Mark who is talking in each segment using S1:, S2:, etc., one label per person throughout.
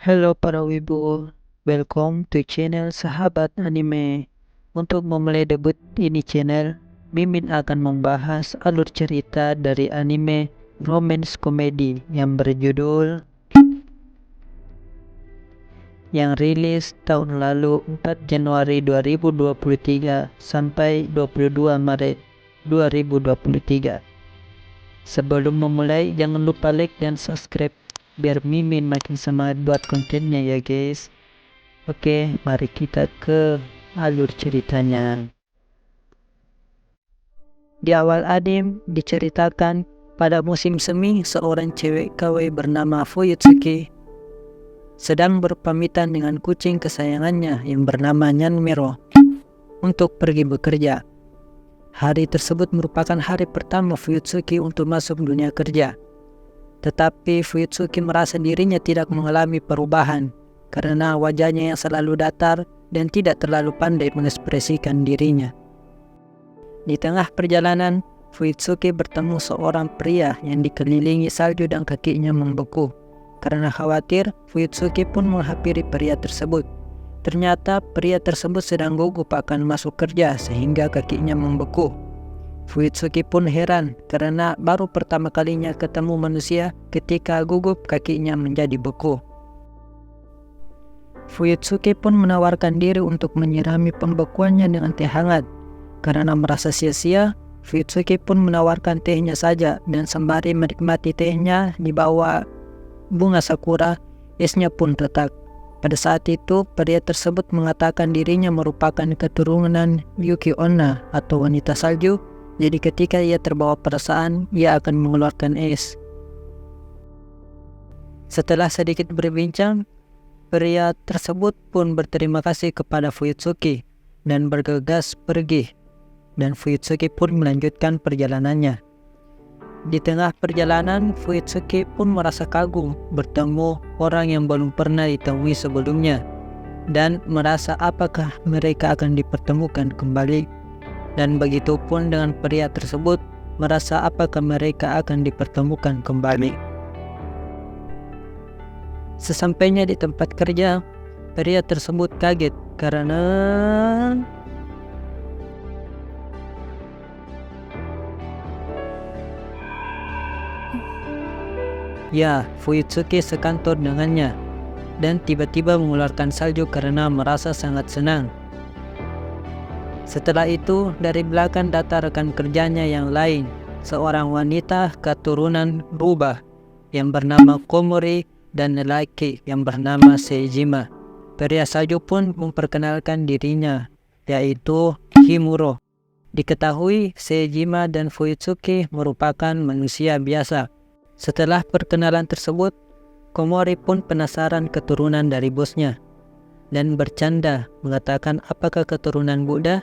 S1: Halo para wibu, welcome to channel Sahabat Anime. Untuk memulai debut ini channel, Mimin akan membahas alur cerita dari anime romance komedi yang berjudul yang rilis tahun lalu 4 Januari 2023 sampai 22 Maret 2023. Sebelum memulai, jangan lupa like dan subscribe biar Mimin makin semangat buat kontennya ya guys. Oke, mari kita ke alur ceritanya. Di awal anime diceritakan pada musim semi seorang cewek KW bernama Fuyutsuki sedang berpamitan dengan kucing kesayangannya yang bernama Nyanmero untuk pergi bekerja. Hari tersebut merupakan hari pertama Fuyutsuki untuk masuk dunia kerja. Tetapi Fuyutsuki merasa dirinya tidak mengalami perubahan karena wajahnya yang selalu datar dan tidak terlalu pandai mengekspresikan dirinya. Di tengah perjalanan, Fuyutsuki bertemu seorang pria yang dikelilingi salju dan kakinya membeku. Karena khawatir, Fuyutsuki pun menghampiri pria tersebut. Ternyata pria tersebut sedang gugup akan masuk kerja sehingga kakinya membeku. Fuyutsuki pun heran karena baru pertama kalinya ketemu manusia ketika gugup kakinya menjadi beku. Fuyutsuki pun menawarkan diri untuk menyirami pembekuannya dengan teh hangat. Karena merasa sia-sia, Fuyutsuki pun menawarkan tehnya saja dan sembari menikmati tehnya di bawah bunga sakura, esnya pun retak. Pada saat itu, pria tersebut mengatakan dirinya merupakan keturunan Yuki Onna atau wanita salju, jadi ketika ia terbawa perasaan, ia akan mengeluarkan es. Setelah sedikit berbincang, pria tersebut pun berterima kasih kepada Fuyutsuki dan bergegas pergi, dan Fuyutsuki pun melanjutkan perjalanannya. Di tengah perjalanan, Fuyutsuki pun merasa kagum bertemu orang yang belum pernah ditemui sebelumnya dan merasa apakah mereka akan dipertemukan kembali. Dan begitu pun dengan pria tersebut merasa apakah mereka akan dipertemukan kembali. Sesampainya di tempat kerja, pria tersebut kaget karena Fuyutsuki sekantor dengannya dan tiba-tiba mengeluarkan salju karena merasa sangat senang. Setelah itu, dari belakang datang rekan kerjanya yang lain, seorang wanita keturunan Rubah yang bernama Komori dan lelaki yang bernama Seijima. Pria salju pun memperkenalkan dirinya, yaitu Himuro. Diketahui Seijima dan Fuyutsuki merupakan manusia biasa. Setelah perkenalan tersebut, Komori pun penasaran keturunan dari bosnya dan bercanda mengatakan apakah keturunan Buddha,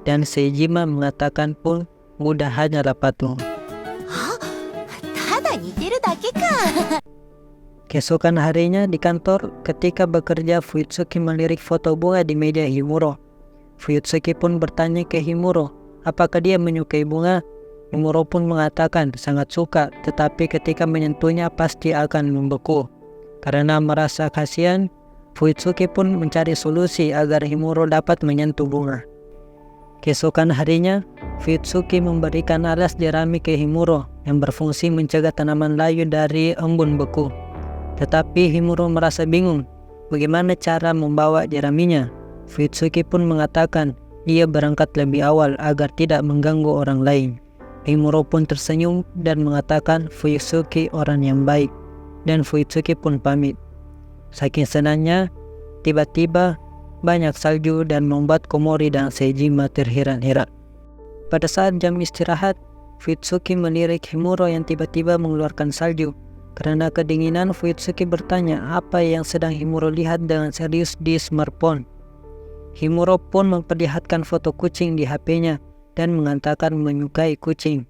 S1: dan Seijima mengatakan pun Buddha hanyalah patung. Keesokan harinya di kantor, ketika bekerja, Fuyutsuki melirik foto bunga di meja Himuro. Fuyutsuki pun bertanya ke Himuro, apakah dia menyukai bunga? Himuro pun mengatakan sangat suka, tetapi ketika menyentuhnya pasti akan membeku. Karena merasa kasihan, Fuyutsuki pun mencari solusi agar Himuro dapat menyentuh bunga. Keesokan harinya, Fuyutsuki memberikan alas jerami ke Himuro yang berfungsi mencegah tanaman layu dari embun beku. Tetapi Himuro merasa bingung bagaimana cara membawa jeraminya. Fuyutsuki pun mengatakan ia berangkat lebih awal agar tidak mengganggu orang lain. Himuro pun tersenyum dan mengatakan Fuyutsuki orang yang baik, dan Fuyutsuki pun pamit. Saking senangnya, tiba-tiba banyak salju dan membuat Komori dan Seijima terheran-heran. Pada saat jam istirahat, Fuyutsuki melirik Himuro yang tiba-tiba mengeluarkan salju. Karena kedinginan, Fuyutsuki bertanya apa yang sedang Himuro lihat dengan serius di smartphone. Himuro pun memperlihatkan foto kucing di HP-nya dan mengatakan menyukai kucing.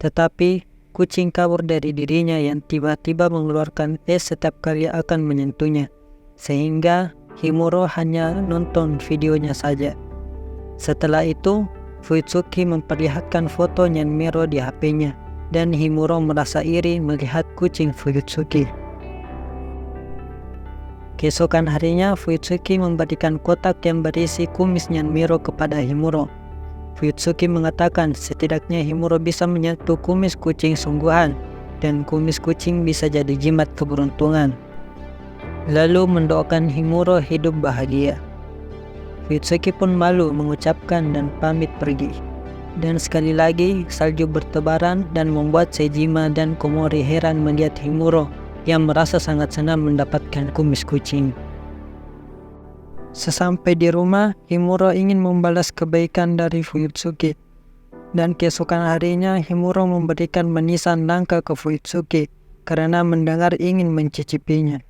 S1: Tetapi kucing kabur dari dirinya yang tiba-tiba mengeluarkan es setiap kali akan menyentuhnya, sehingga Himuro hanya nonton videonya saja. Setelah itu, Fuyutsuki memperlihatkan foto Nyanmero di HP-nya dan Himuro merasa iri melihat kucing Fuyutsuki. Keesokan harinya, Fuyutsuki memberikan kotak yang berisi kumis Nyan Miro kepada Himuro. Fuyutsuki mengatakan setidaknya Himuro bisa menyentuh kumis kucing sungguhan, dan kumis kucing bisa jadi jimat keberuntungan. Lalu mendoakan Himuro hidup bahagia. Fuyutsuki pun malu mengucapkan dan pamit pergi. Dan sekali lagi, salju bertebaran dan membuat Sejima dan Komori heran melihat Himuro yang merasa sangat senang mendapatkan kumis kucing. Sesampai di rumah, Himuro ingin membalas kebaikan dari Fuyutsuki. Dan keesokan harinya, Himuro memberikan manisan nangka ke Fuyutsuki karena mendengar ingin mencicipinya.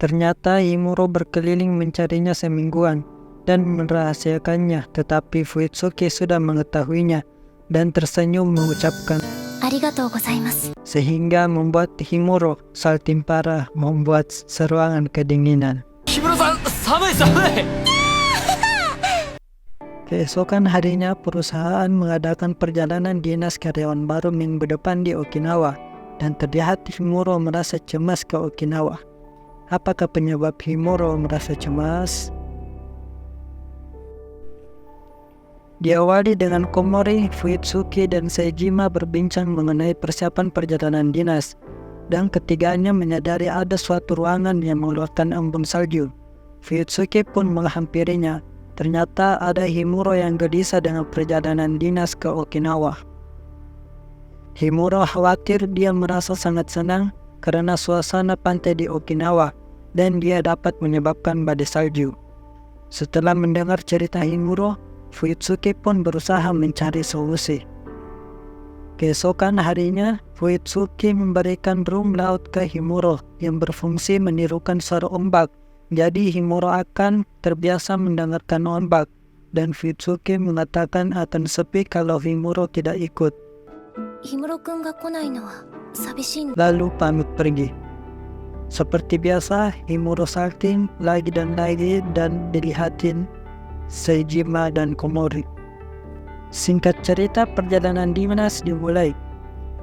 S1: Ternyata Himuro berkeliling mencarinya semingguan dan merahasiakannya, tetapi Fuyutsuki sudah mengetahuinya dan tersenyum mengucapkan
S2: "Arigatou gozaimasu",
S1: sehingga membuat Himuro salting parah, membuat serangan kedinginan.
S3: Himuro-san, samui.
S1: Keesokan harinya, perusahaan mengadakan perjalanan dinas karyawan baru minggu depan di Okinawa, dan terlihat Himuro merasa cemas ke Okinawa. Apakah penyebab Himuro merasa cemas? Diawali dengan Komori, Fuyutsuki, dan Sejima berbincang mengenai persiapan perjalanan dinas, dan ketiganya menyadari ada suatu ruangan yang mengeluarkan embun salju. Fuyutsuki pun menghampirinya. Ternyata ada Himuro yang gelisah dengan perjalanan dinas ke Okinawa. Himuro khawatir dia merasa sangat senang karena suasana pantai di Okinawa, dan dia dapat menyebabkan badai salju. Setelah mendengar cerita Himuro, Fuyutsuki pun berusaha mencari solusi. Keesokan harinya, Fuyutsuki memberikan drum laut ke Himuro yang berfungsi menirukan suara ombak. Jadi Himuro akan terbiasa mendengarkan ombak, dan Fuyutsuki mengatakan akan sepi kalau Himuro tidak ikut.
S2: "Himuro-kun ga konai no wa sabishii."
S1: Lalu pamit pergi. Seperti biasa, Himuro salting lagi dan dilihatin Sejima dan Komori. Singkat cerita, perjalanan dinas dimulai.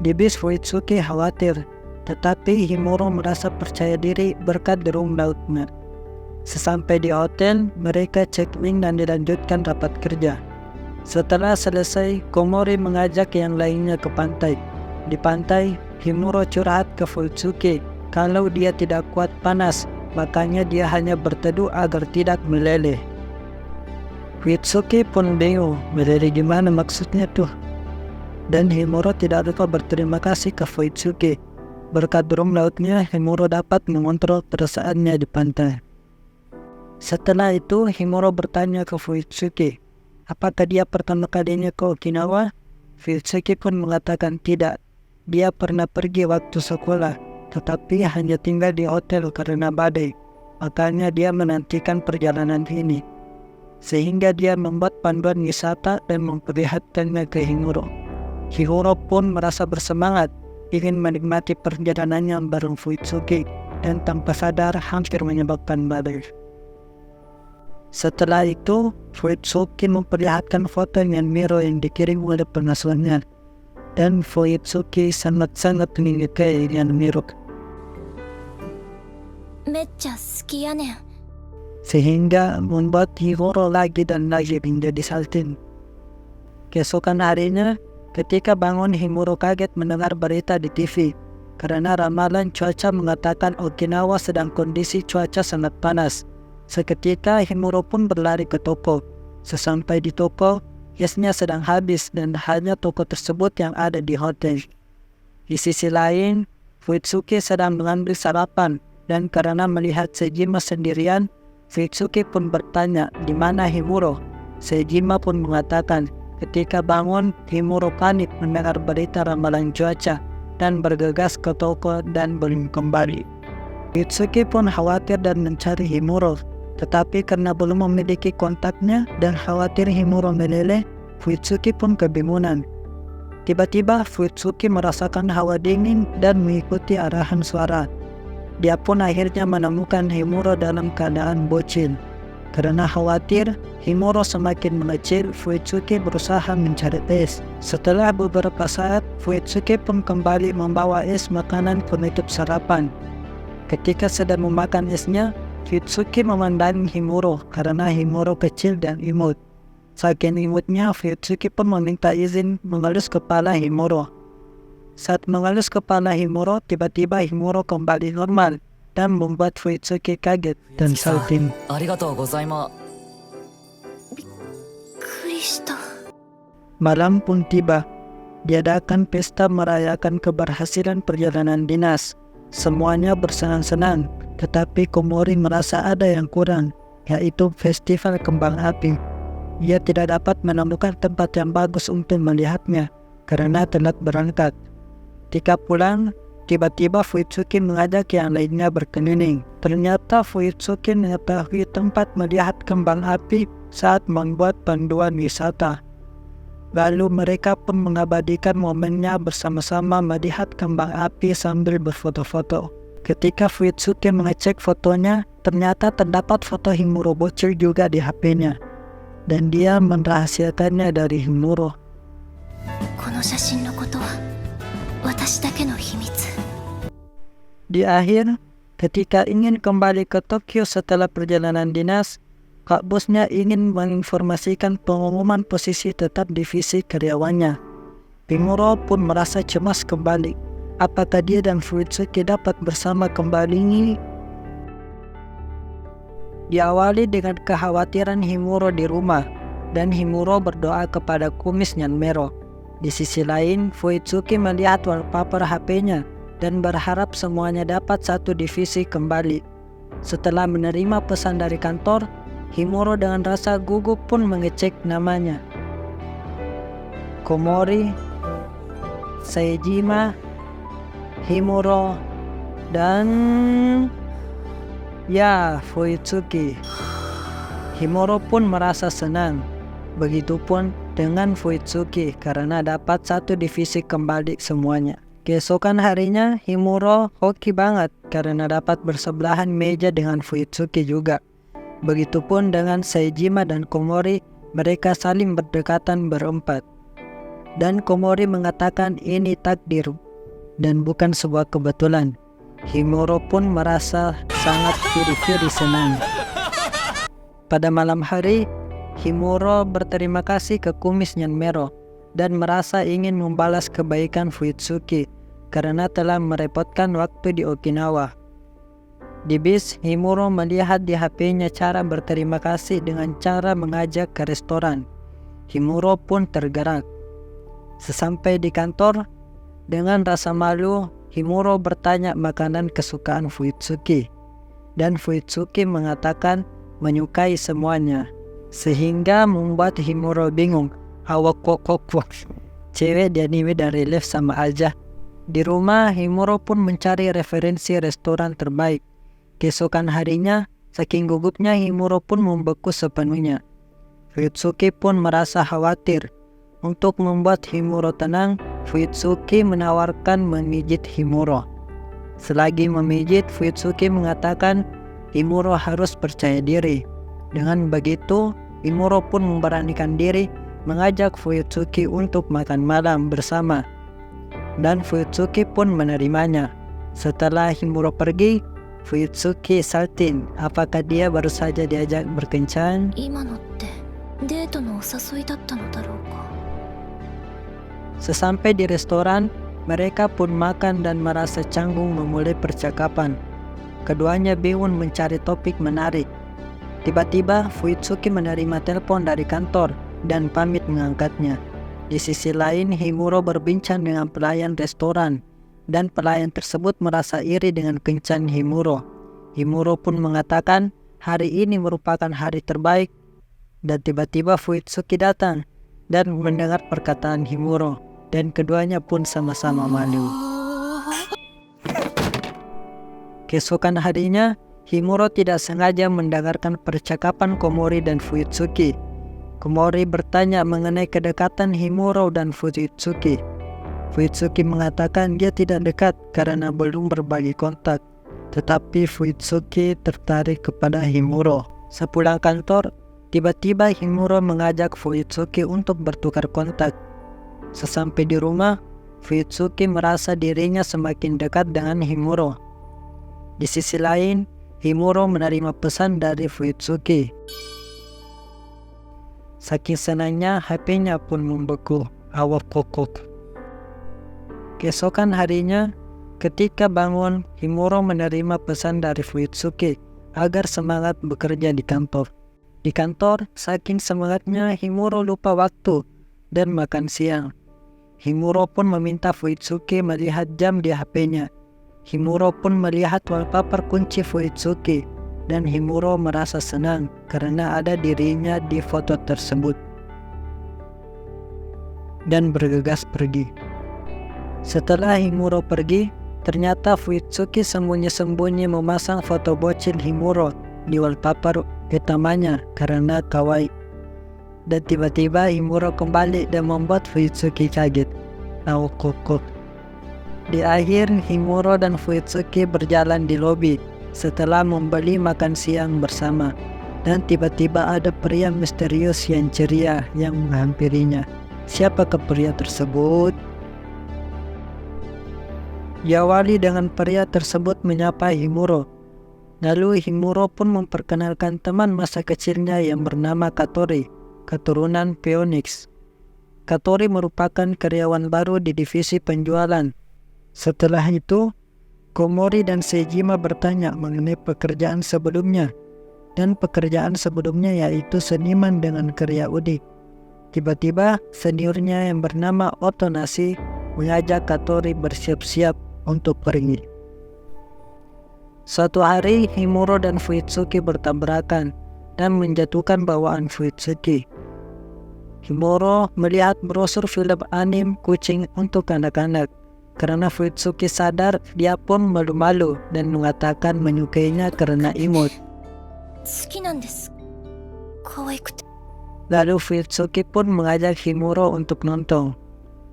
S1: Di bis, Fuyutsuki khawatir, tetapi Himuro merasa percaya diri berkat drum lautnya. Sesampai di hotel, mereka check-in dan dilanjutkan rapat kerja. Setelah selesai, Komori mengajak yang lainnya ke pantai. Di pantai, Himuro curhat ke Fuyutsuki kalau dia tidak kuat panas, makanya dia hanya berteduh agar tidak meleleh. Fuyutsuki pun bingung, meleleh gimana maksudnya tuh? Dan Himuro tidak lupa berterima kasih ke Fuyutsuki. Berkat drum lautnya, Himuro dapat mengontrol perasaannya di pantai. Setelah itu, Himuro bertanya ke Fuyutsuki, apakah dia pertama kalinya ke Okinawa? Fuyutsuki pun mengatakan tidak. Dia pernah pergi waktu sekolah, tetapi hanya tinggal di hotel karena badai. Makanya dia menantikan perjalanan ini. Sehingga dia membuat panduan wisata dan memperlihatkannya ke Himuro. Himuro pun merasa bersemangat, ingin menikmati perjalanannya bareng Fuyutsuki, dan tanpa sadar hampir menyebabkan badai. Setelah itu, Fuyutsuki memperlihatkan foto Nyan Miro yang dikirim oleh pengasuhnya, dan Fuyutsuki sangat-sangat menyukai Nyan Miro.
S2: "Mecca suki ya nen."
S1: Sehingga membuat Himuro lagi dan lagi menjadi salting. Keesokan harinya, ketika bangun, Himuro kaget mendengar berita di TV, karena ramalan cuaca mengatakan Okinawa sedang kondisi cuaca sangat panas. Seketika Himuro pun berlari ke toko. Sesampai di toko, gasnya sedang habis dan hanya toko tersebut yang ada di hotel. Di sisi lain, Fuyutsuki sedang mengambil sarapan, dan karena melihat Sejima sendirian, Fuyutsuki pun bertanya di mana Himuro. Sejima pun mengatakan ketika bangun, Himuro panik mendengar berita ramalan cuaca dan bergegas ke toko dan belum kembali. Fuyutsuki pun khawatir dan mencari Himuro, tetapi karena belum memiliki kontaknya dan khawatir Himuro meleleh, Fuyutsuki pun kebingungan. Tiba-tiba Fuyutsuki merasakan hawa dingin dan mengikuti arahan suara. Dia pun akhirnya menemukan Himuro dalam keadaan bocil. Karena khawatir Himuro semakin mengecil, Fuyutsuki berusaha mencari es. Setelah beberapa saat, Fuyutsuki pun kembali membawa es makanan penutup sarapan. Ketika sedang memakan esnya, Fuyutsuki memandangi Himuro karena Himuro kecil dan imut. Saking imutnya, Fuyutsuki pun meminta izin mengelus kepala Himuro. Saat mengelus kepala Himuro, tiba-tiba Himuro kembali normal dan membuat Fuyutsuki kaget dan salting.
S3: ありがとうございます。
S2: びっくりした。
S1: Malam pun tiba. Diadakan pesta merayakan keberhasilan perjalanan dinas. Semuanya bersenang-senang, tetapi Komori merasa ada yang kurang, yaitu festival kembang api. Ia tidak dapat menemukan tempat yang bagus untuk melihatnya karena telat berangkat. Ketika pulang, tiba-tiba Fuyutsuki mengajak yang lainnya berkeliling. Ternyata Fuyutsuki mengetahui tempat melihat kembang api saat membuat panduan wisata. Lalu mereka pun mengabadikan momennya bersama-sama melihat kembang api sambil berfoto-foto. Ketika Fuyutsuki mengecek fotonya, ternyata terdapat foto Himuro bocil juga di HP-nya. Dan dia merahasiakannya dari Himuro.
S2: この写真のことは私だけの秘密。
S1: Di akhir, ketika ingin kembali ke Tokyo setelah perjalanan dinas, Kak bosnya ingin menginformasikan pengumuman posisi tetap divisi karyawannya. Himuro pun merasa cemas kembali. Apakah dia dan Fuyutsuki dapat bersama kembali? Diawali dengan kekhawatiran Himuro di rumah, dan Himuro berdoa kepada kumis Nyanmero. Di sisi lain, Fuyutsuki melihat wallpaper HP-nya dan berharap semuanya dapat satu divisi kembali. Setelah menerima pesan dari kantor, Himuro dengan rasa gugup pun mengecek namanya. Komori, Saejima, Himuro, dan Fuyutsuki. Himuro pun merasa senang. Begitupun dengan Fuyutsuki karena dapat satu divisi kembali semuanya. Keesokan harinya, Himuro hoki banget karena dapat bersebelahan meja dengan Fuyutsuki juga. Begitupun dengan Saejima dan Komori, mereka saling berdekatan berempat. Dan Komori mengatakan ini takdir dan bukan sebuah kebetulan. Himuro pun merasa sangat firi-firi senang. Pada malam hari, Himuro berterima kasih ke kumis Nyanmero dan merasa ingin membalas kebaikan Fuyutsuki karena telah merepotkan waktu di Okinawa. Di bis, Himuro melihat di HP-nya cara berterima kasih dengan cara mengajak ke restoran. Himuro pun tergerak. Sesampai di kantor, dengan rasa malu, Himuro bertanya makanan kesukaan Fuyutsuki. Dan Fuyutsuki mengatakan menyukai semuanya, sehingga membuat Himuro bingung. Awak kok cewek di anime dan relief sama aja. Di rumah, Himuro pun mencari referensi restoran terbaik. Keesokan harinya, saking gugupnya Himuro pun membeku sepenuhnya. Fuyutsuki pun merasa khawatir. Untuk membuat Himuro tenang, Fuyutsuki menawarkan memijit Himuro. Selagi memijit, Fuyutsuki mengatakan Himuro harus percaya diri. Dengan begitu, Himuro pun memberanikan diri mengajak Fuyutsuki untuk makan malam bersama. Dan Fuyutsuki pun menerimanya. Setelah Himuro pergi, Fuyutsuki saltin apakah dia baru saja diajak berkencan.
S2: 今のってデートのお誘いだったのだろうか。
S1: Sesampai di restoran, mereka pun makan dan merasa canggung memulai percakapan. Keduanya bingung mencari topik menarik. Tiba-tiba Fuyutsuki menerima telepon dari kantor dan pamit mengangkatnya. Di sisi lain, Himuro berbincang dengan pelayan restoran dan pelayan tersebut merasa iri dengan kencan Himuro. Himuro pun mengatakan hari ini merupakan hari terbaik. Dan tiba-tiba Fuyutsuki datang dan mendengar perkataan Himuro, dan keduanya pun sama-sama malu. Keesokan harinya, Himuro tidak sengaja mendengarkan percakapan Komori dan Fuyutsuki. Komori bertanya mengenai kedekatan Himuro dan Fuyutsuki. Fuyutsuki mengatakan dia tidak dekat karena belum berbagi kontak. Tetapi Fuyutsuki tertarik kepada Himuro. Sepulang kantor, tiba-tiba Himuro mengajak Fuyutsuki untuk bertukar kontak. Sesampai di rumah, Fuyutsuki merasa dirinya semakin dekat dengan Himuro. Di sisi lain, Himuro menerima pesan dari Fuyutsuki. Saking senangnya, HP-nya pun membeku. Awak kokok. Keesokan harinya, ketika bangun, Himuro menerima pesan dari Fuyutsuki agar semangat bekerja di kantor. Di kantor, saking semangatnya Himuro lupa waktu dan makan siang. Himuro pun meminta Fuyutsuki melihat jam di HP-nya. Himuro pun melihat wallpaper kunci Fuyutsuki dan Himuro merasa senang karena ada dirinya di foto tersebut dan bergegas pergi. Setelah Himuro pergi, ternyata Fuyutsuki sembunyi-sembunyi memasang foto bocil Himuro di wallpaper utamanya karena kawaii. Dan tiba-tiba Himuro kembali dan membuat Fuyutsuki kaget. Kokok. Di akhir, Himuro dan Fuyutsuki berjalan di lobi setelah membeli makan siang bersama. Dan tiba-tiba ada pria misterius yang ceria yang menghampirinya. Siapakah pria tersebut? Diawali dengan pria tersebut menyapa Himuro. Lalu Himuro pun memperkenalkan teman masa kecilnya yang bernama Katori, keturunan Phoenix. Katori merupakan karyawan baru di divisi penjualan. Setelah itu, Komori dan Seijima bertanya mengenai pekerjaan sebelumnya. Dan pekerjaan sebelumnya yaitu seniman dengan karya udik. Tiba-tiba seniornya yang bernama Otonashi mengajak Katori bersiap-siap untuk pergi. Suatu hari, Himuro dan Fuyutsuki bertabrakan dan menjatuhkan bawaan Fuyutsuki. Himuro melihat brosur film anime kucing untuk anak-anak. Karena Fuyutsuki sadar, dia pun malu-malu dan mengatakan menyukainya karena imut. Lalu Fuyutsuki pun mengajak Himuro untuk nonton.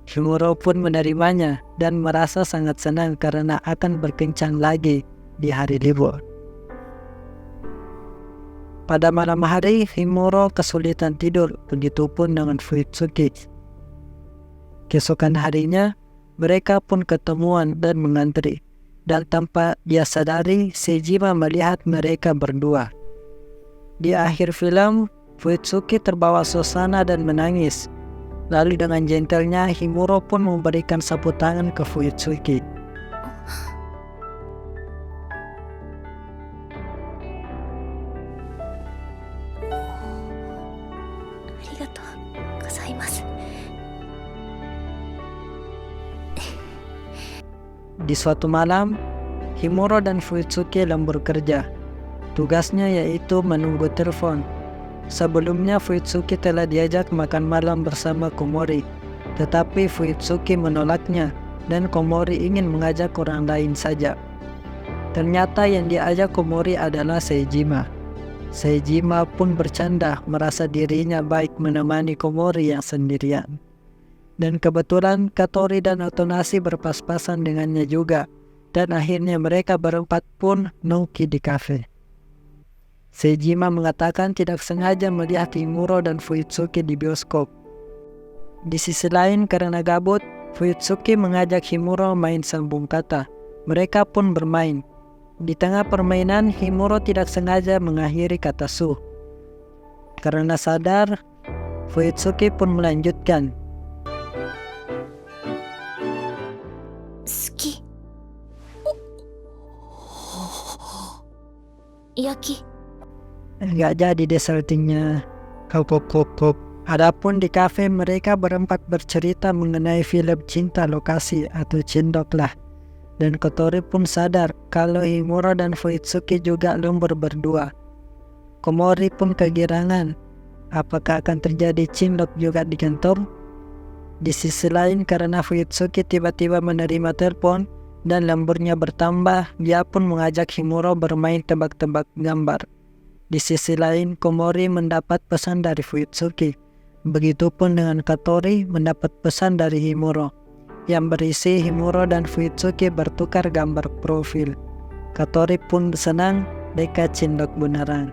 S1: Himuro pun menerimanya dan merasa sangat senang karena akan berkencan lagi di hari libur. Pada malam hari, Himuro kesulitan tidur, begitupun dengan Fuyutsuki. Keesokan harinya, mereka pun ketemuan dan mengantri. Dan tanpa dia sadari, Seijima melihat mereka berdua. Di akhir film, Fuyutsuki terbawa suasana dan menangis. Lalu dengan gentlenya, Himuro pun memberikan sapu tangan ke Fuyutsuki. Di suatu malam, Himuro dan Fuyutsuki lembur kerja. Tugasnya yaitu menunggu telepon. Sebelumnya Fuyutsuki telah diajak makan malam bersama Komori, tetapi Fuyutsuki menolaknya dan Komori ingin mengajak orang lain saja. Ternyata yang diajak Komori adalah Seijima. Seijima pun bercanda merasa dirinya baik menemani Komori yang sendirian. Dan kebetulan Katori dan Otonashi berpas-pasan dengannya juga, dan akhirnya mereka berempat pun nongki di kafe. Seijima mengatakan tidak sengaja melihat Himuro dan Fuyutsuki di bioskop. Di sisi lain, karena gabut, Fuyutsuki mengajak Himuro main sambung kata. Mereka pun bermain. Di tengah permainan, Himuro tidak sengaja mengakhiri kata su. Karena sadar, Fuyutsuki pun melanjutkan.
S2: Suki. Yaki.
S1: Enggak jadi desertingnya. Kok. Adapun di kafe, mereka berempat bercerita mengenai film cinta lokasi atau cindok lah. Dan Katori pun sadar kalau Himuro dan Fuyutsuki juga lembur berdua. Komori pun kegirangan. Apakah akan terjadi cindok juga di kantor? Di sisi lain, karena Fuyutsuki tiba-tiba menerima telepon dan lemburnya bertambah, dia pun mengajak Himuro bermain tebak-tebak gambar. Di sisi lain, Komori mendapat pesan dari Fuyutsuki. Begitupun dengan Katori mendapat pesan dari Himuro, yang berisi Himuro dan Fuyutsuki bertukar gambar profil. Katori pun senang, mereka cindok beneran.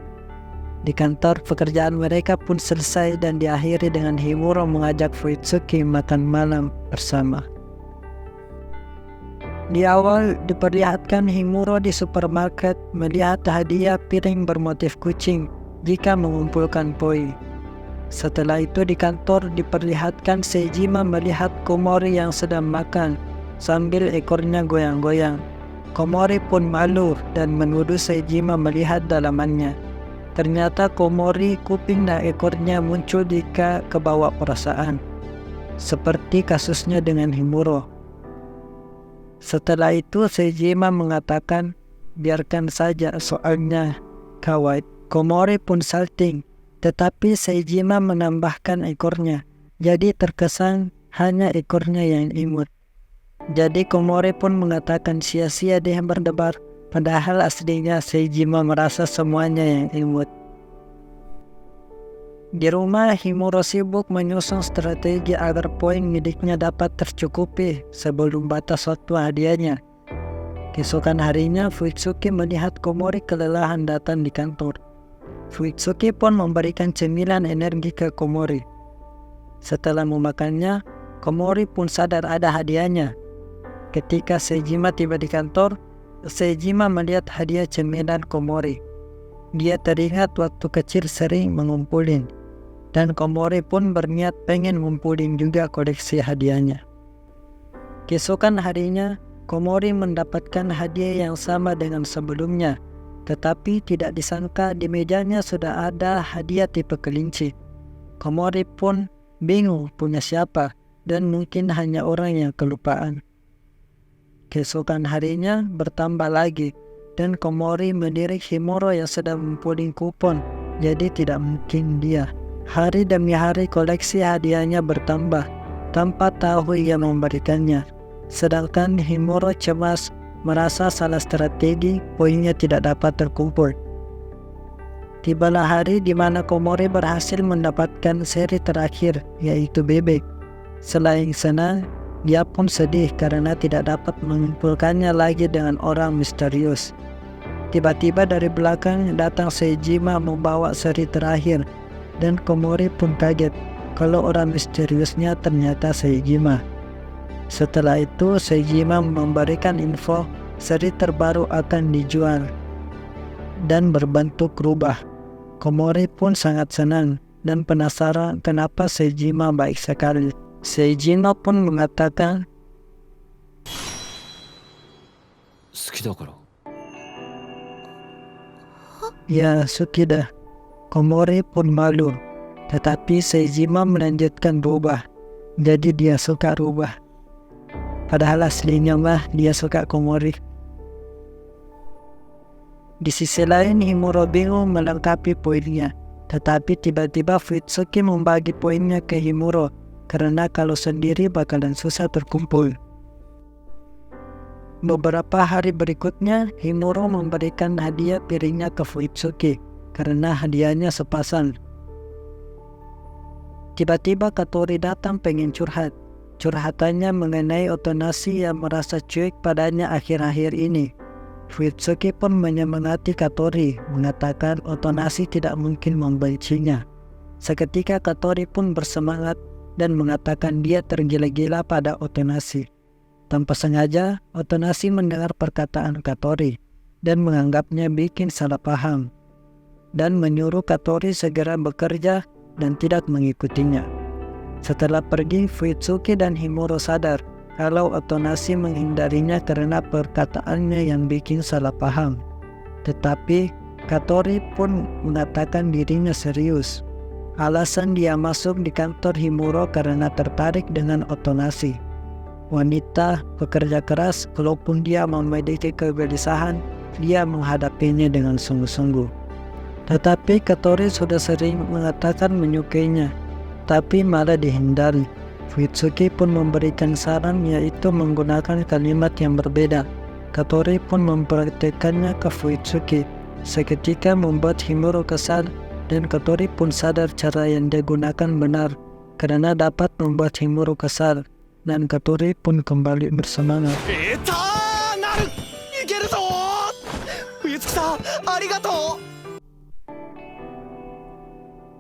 S1: Di kantor, pekerjaan mereka pun selesai dan diakhiri dengan Himuro mengajak Fuyutsuki makan malam bersama. Di awal diperlihatkan Himuro di supermarket melihat hadiah piring bermotif kucing jika mengumpulkan poin. Setelah itu di kantor diperlihatkan Seijima melihat Komori yang sedang makan sambil ekornya goyang-goyang. Komori pun malu dan menuduh Seijima melihat dalamannya. Ternyata Komori kuping dan ekornya muncul jika kebawa perasaan, seperti kasusnya dengan Himuro. Setelah itu Seijima mengatakan, biarkan saja soalnya kawaii. Komori pun salting, tetapi Seijima menambahkan ekornya, jadi terkesan hanya ekornya yang imut. Jadi Komori pun mengatakan sia-sia dia berdebar, padahal aslinya Seijima merasa semuanya yang imut. Di rumah, Himuro sibuk menyusun strategi agar poin miliknya dapat tercukupi sebelum batas waktu hadiahnya. Keesokan harinya, Fuitsuki melihat Komori kelelahan datang di kantor. Fuitsuki pun memberikan cemilan energi ke Komori. Setelah memakannya, Komori pun sadar ada hadiahnya. Ketika Seijima tiba di kantor, Seijima melihat hadiah cemilan Komori. Dia teringat waktu kecil sering mengumpulin, dan Komori pun berniat pengen ngumpulin juga koleksi hadiahnya. Keesokan harinya, Komori mendapatkan hadiah yang sama dengan sebelumnya, tetapi tidak disangka di mejanya sudah ada hadiah tipe kelinci. Komori pun bingung punya siapa, dan mungkin hanya orang yang kelupaan. Keesokan harinya bertambah lagi, dan Komori melirik Himuro yang sedang ngumpulin kupon, jadi tidak mungkin dia. Hari demi hari koleksi hadiahnya bertambah, tanpa tahu ia memberikannya. Sedangkan Himuro cemas, merasa salah strategi, poinnya tidak dapat terkumpul. Tibalah hari di mana Komori berhasil mendapatkan seri terakhir, yaitu bebek. Selain senang, dia pun sedih karena tidak dapat mengumpulkannya lagi dengan orang misterius. Tiba-tiba dari belakang datang Seijima membawa seri terakhir, dan Komori pun kaget kalau orang misteriusnya ternyata Seijima. Setelah itu Seijima memberikan info seri terbaru akan dijual dan berbentuk rubah. Komori pun sangat senang dan penasaran kenapa Seijima baik sekali. Seijima pun mengatakan,
S3: 好きだから。
S1: ya sudah. Komori pun malu, tetapi Seijima melanjutkan rubah, jadi dia suka rubah. Padahal aslinya mah dia suka Komori. Di sisi lain, Himuro bingung melengkapi poinnya, tetapi tiba-tiba Fuitsuki membagi poinnya ke Himuro, karena kalau sendiri bakalan susah terkumpul. Beberapa hari berikutnya, Himuro memberikan hadiah piringnya ke Fuitsuki, karena hadiahnya sepasang. Tiba-tiba Katori datang pengen curhat. Curhatannya mengenai Otonashi yang merasa cuek padanya akhir-akhir ini. Fuitsuki pun menyemangati Katori, mengatakan Otonashi tidak mungkin membencinya. Seketika Katori pun bersemangat dan mengatakan dia tergila-gila pada Otonashi. Tanpa sengaja, Otonashi mendengar perkataan Katori dan menganggapnya bikin salah paham, dan menyuruh Katori segera bekerja dan tidak mengikutinya. Setelah pergi, Fuitsuki dan Himuro sadar kalau Otonashi menghindarinya karena perkataannya yang bikin salah paham. Tetapi Katori pun mengatakan dirinya serius. Alasan dia masuk di kantor Himuro karena tertarik dengan Otonashi. Wanita pekerja keras, kalaupun dia memiliki kegelisahan, dia menghadapinya dengan sungguh-sungguh. Tetapi Katori sudah sering mengatakan menyukainya, tapi malah dihindari. Fuitsuki pun memberikan saran, yaitu menggunakan kalimat yang berbeda. Katori pun mempraktekannya ke Fuitsuki, seketika membuat Himuro kesal, dan Katori pun sadar cara yang dia gunakan benar, karena dapat membuat Himuro kesal, dan Katori pun kembali bersemangat.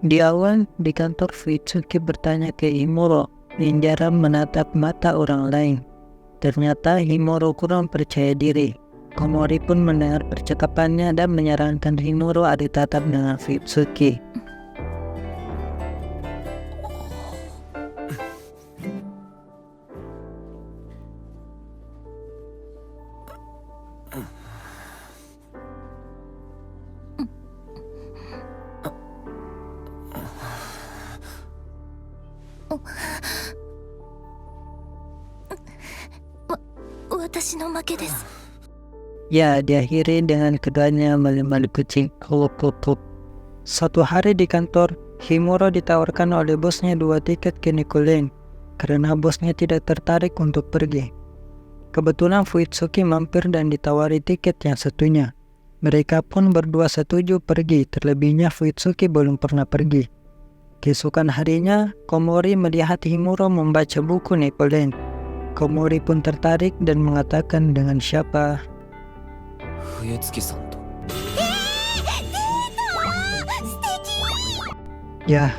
S1: Di awal, di kantor Fuitsuki bertanya ke Himuro yang jarang menatap mata orang lain. Ternyata Himuro kurang percaya diri. Komori pun mendengar percakapannya dan menyarankan Himuro adu tatap dengan Fuyutsuki. Ya, diakhiri dengan keduanya melu-melu kucing. Suatu hari di kantor, Himuro ditawarkan oleh bosnya 2 tiket ke Nicolen karena bosnya tidak tertarik untuk pergi. Kebetulan Fuyutsuki mampir dan ditawari tiket yang satunya. Mereka pun berdua setuju pergi, terlebihnya Fuyutsuki belum pernah pergi. Keesokan harinya, Komori melihat Himuro membaca buku Nicolen. Komori pun tertarik dan mengatakan dengan siapa.
S3: 冬月さんと。
S1: Ya,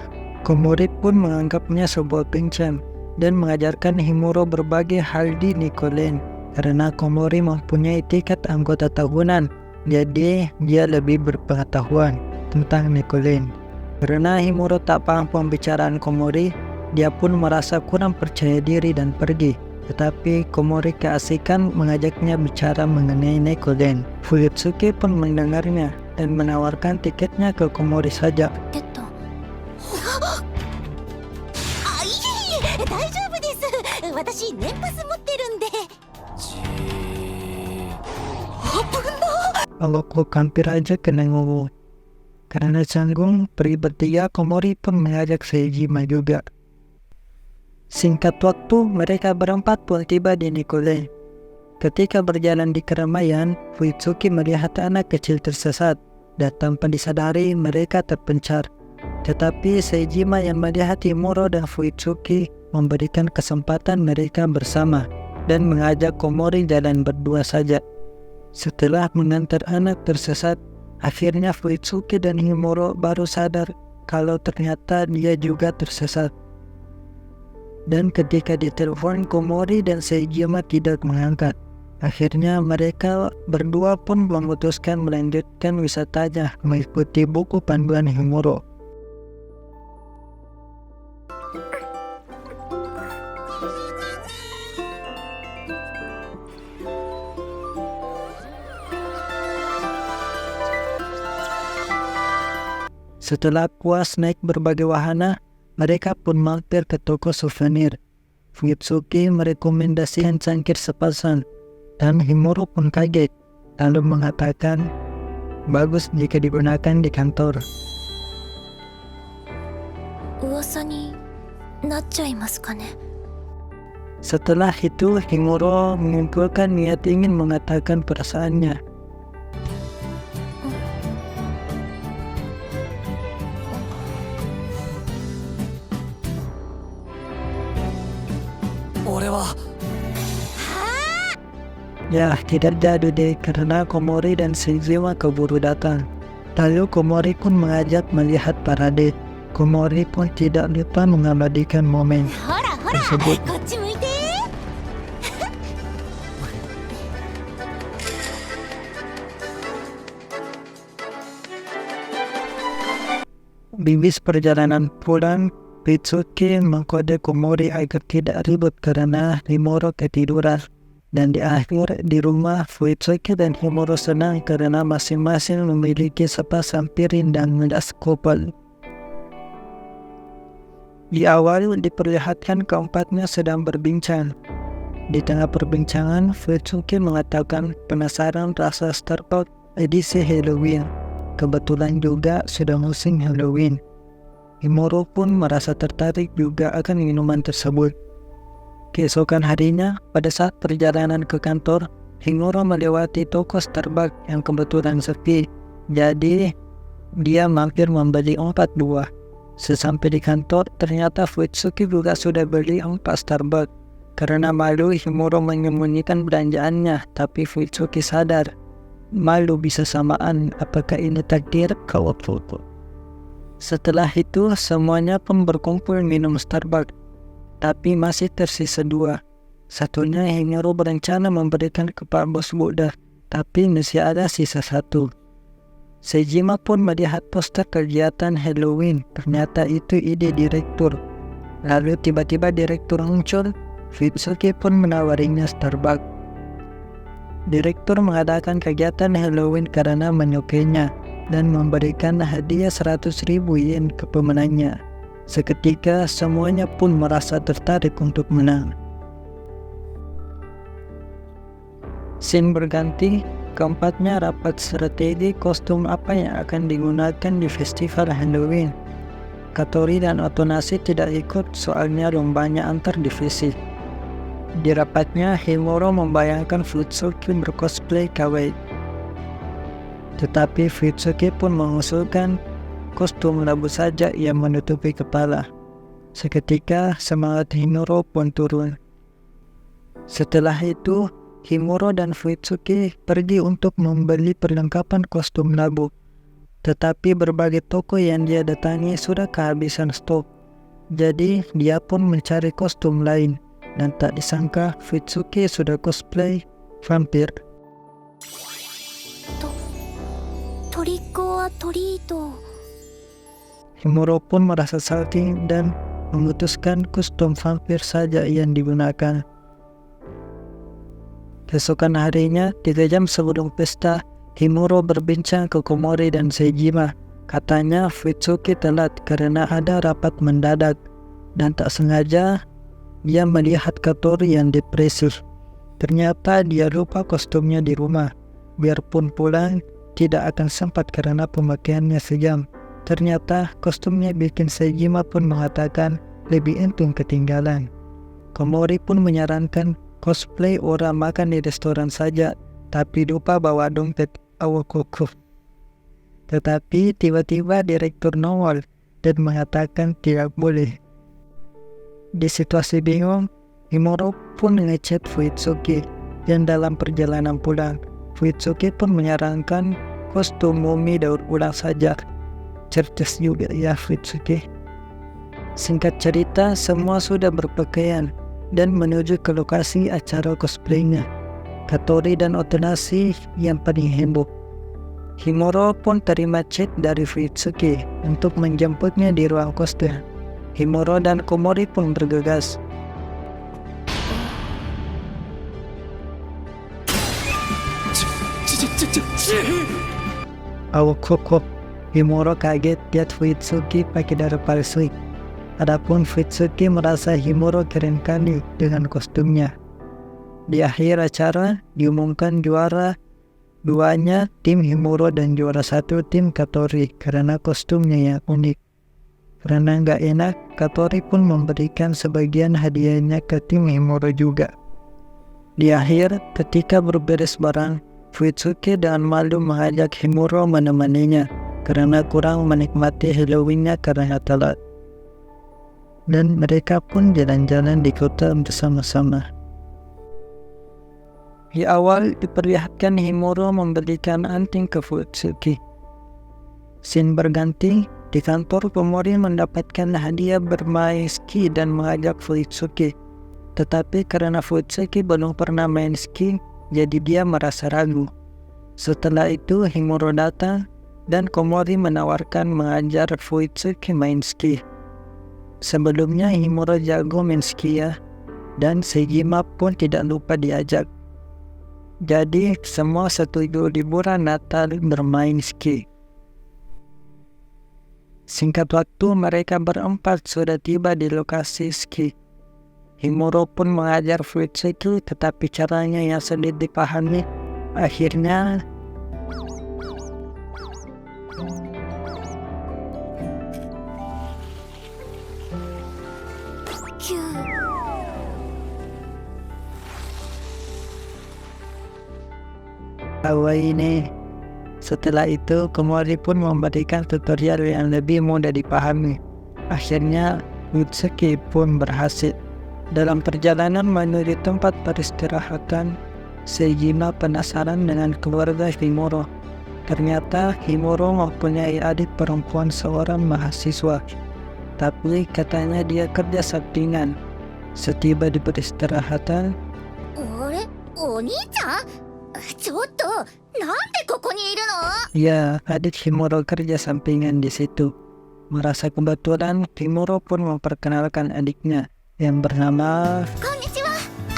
S1: Komori pun menganggapnya sebuah kencan dan mengajarkan Himuro berbagai hal di Nicolen karena Komori mempunyai tiket anggota tahunan, jadi dia lebih berpengetahuan tentang Nicolen. Karena Himuro tak paham pembicaraan Komori, dia pun merasa kurang percaya diri dan pergi. Tetapi Komori keasikan mengajaknya bicara mengenai Nicolen. Fuyutsuki pun mendengarnya dan menawarkan tiketnya ke Komori saja. Kalau hampir aja kena ngomong. Karena canggung, pergi bertiga, Komori pun mengajak Seijima juga. Singkat waktu, mereka berempat pun tiba di Nicolen. Ketika berjalan di keramaian, Fuyutsuki melihat anak kecil tersesat dan tanpa disadari mereka terpencar. Tetapi Seijima yang melihat Himuro dan Fuyutsuki memberikan kesempatan mereka bersama dan mengajak Komori jalan berdua saja. Setelah mengantar anak tersesat, akhirnya Fuyutsuki dan Himuro baru sadar kalau ternyata dia juga tersesat. Dan ketika ditelepon, Komori dan Seijima tidak mengangkat. Akhirnya mereka berdua pun memutuskan melanjutkan wisatanya mengikuti buku panduan Himuro. Setelah puas naik berbagai wahana, mereka pun mampir ke toko souvenir. Fuyutsuki merekomendasikan cangkir sepasang, dan Himuro pun kaget, lalu mengatakan, bagus jika digunakan di kantor. Setelah itu, Himuro mengumpulkan niat ingin mengatakan perasaannya. Ya, tidak jadi deh karena Komori dan Seijima keburu datang. Lalu Komori pun mengajak melihat parade. Komori pun tidak lupa mengabadikan momen tersebut. Bibis perjalanan pulang, Fuyutsuki mengkode Komori agar tidak ribut karena Himuro ketiduran. Dan di akhir di rumah, Fuyutsuki dan Himuro senang karena masing-masing memiliki sepasang piring dan gelas kopel. Di awal diperlihatkan keempatnya sedang berbincang. Di tengah perbincangan, Fuyutsuki mengatakan penasaran rasa Starbucks edisi Halloween. Kebetulan juga sudah musim Halloween. Himuro pun merasa tertarik juga akan minuman tersebut. Keesokan harinya, pada saat perjalanan ke kantor, Himuro melewati toko Starbucks yang kebetulan sepi. Jadi, dia mampir membeli 4 buah. Sesampai di kantor, ternyata Fuyutsuki juga sudah beli 4 Starbucks. Karena malu, Himuro menyembunyikan belanjaannya, tapi Fuyutsuki sadar. Malu bisa samaan, apakah ini takdir? Kalau foto. Setelah itu, semuanya pun berkumpul minum Starbucks. Tapi masih tersisa 2. Satunya Himuro berencana memberikan kepada bos Buddha, tapi masih ada sisa satu. Seijima pun melihat poster kegiatan Halloween, ternyata itu ide direktur. Lalu tiba-tiba direktur muncul, Fuyutsuki pun menawarinya Starbucks. Direktur mengadakan kegiatan Halloween karena menyukainya dan memberikan hadiah 100.000 yen ke pemenangnya. Seketika semuanya pun merasa tertarik untuk menang. Scene berganti, keempatnya rapat strategi kostum apa yang akan digunakan di festival Halloween. Katori dan Otonase tidak ikut soalnya lombanya antar divisi. Di rapatnya, Himuro membayangkan Fuyutsuki bercosplay kawaii. Tetapi Fuyutsuki pun mengusulkan kostum labu saja yang menutupi kepala. Seketika semangat Himuro pun turun. Setelah itu, Himuro dan Fuyutsuki pergi untuk membeli perlengkapan kostum labu. Tetapi berbagai toko yang dia datangi sudah kehabisan stok. Jadi dia pun mencari kostum lain. Dan tak disangka Fuyutsuki sudah cosplay vampir.
S2: トリックオアトリート。
S1: Himuro pun merasa salty dan memutuskan kostum vampir saja yang digunakan. Keesokan harinya, 3 jam sebelum pesta, Himuro berbincang ke Komori dan Seijima. Katanya Fuyutsuki telat karena ada rapat mendadak, dan tak sengaja dia melihat Katori yang depresif. Ternyata dia lupa kostumnya di rumah. Biarpun pulang, tidak akan sempat karena pemakaiannya sejam. Ternyata kostumnya bikin Seijima pun mengatakan lebih untung ketinggalan. Komori pun menyarankan cosplay orang makan di restoran saja, tapi lupa bawa dompet Awakoku. Tetapi tiba-tiba direktur nongol dan mengatakan tidak boleh. Di situasi bingung, Himuro pun ngechat Fuyutsuki, dan dalam perjalanan pulang, Fuyutsuki pun menyarankan kostum mumi daur ulang saja. Cerdas juga ya Fuyutsuki. Singkat cerita, semua sudah berpakaian dan menuju ke lokasi acara cosplaynya. Katori dan Otonase yang paling heboh. Himuro pun terima chat dari Fuyutsuki untuk menjemputnya di ruang kostum. Himuro dan Komori pun bergegas. Awokoko. Himuro kaget lihat Fuyutsuki pakai darah palsu. Adapun Fuyutsuki merasa Himuro keren kali dengan kostumnya. Di akhir acara diumumkan juara duanya tim Himuro dan juara 1 tim Katori karena kostumnya yang unik. Karena nggak enak, Katori pun memberikan sebagian hadiahnya ke tim Himuro juga. Di akhir, ketika berberes barang, Fuyutsuki dengan malu mengajak Himuro menemaninya karena kurang menikmati Halloween-nya karena telat. Dan mereka pun jalan-jalan di kota bersama-sama. Di awal diperlihatkan Himuro memberikan anting ke Fuyutsuki. Scene berganti, di kantor Komori mendapatkan hadiah bermain ski dan mengajak Fuyutsuki. Tetapi karena Fuyutsuki belum pernah main ski, jadi dia merasa ragu. Setelah itu Himuro datang dan Komori menawarkan mengajar Fuyutsuki main ski. Sebelumnya Himuro jago main ski ya, dan Seijima pun tidak lupa diajak. Jadi semua setuju liburan Natal bermain ski. Singkat waktu mereka berempat sudah tiba di lokasi ski. Himuro pun mengajar Fuyutsuki tetapi caranya yang sulit dipahami. Akhirnya ini. Setelah itu, Komori pun memberikan tutorial yang lebih mudah dipahami. Akhirnya, Fuyutsuki pun berhasil. Dalam perjalanan menuju tempat peristirahatan, Seijima penasaran dengan keluarga Himuro. Ternyata Himuro mempunyai adik perempuan seorang mahasiswa. Tapi katanya dia kerja sampingan. Setiba di peristirahatan,
S2: あれお兄ちゃんちょっとなんでここにいるの
S1: ya adik Himuro kerja sampingan di situ. Merasa kebetulan, Himuro pun memperkenalkan adiknya yang bernama
S2: こんにちは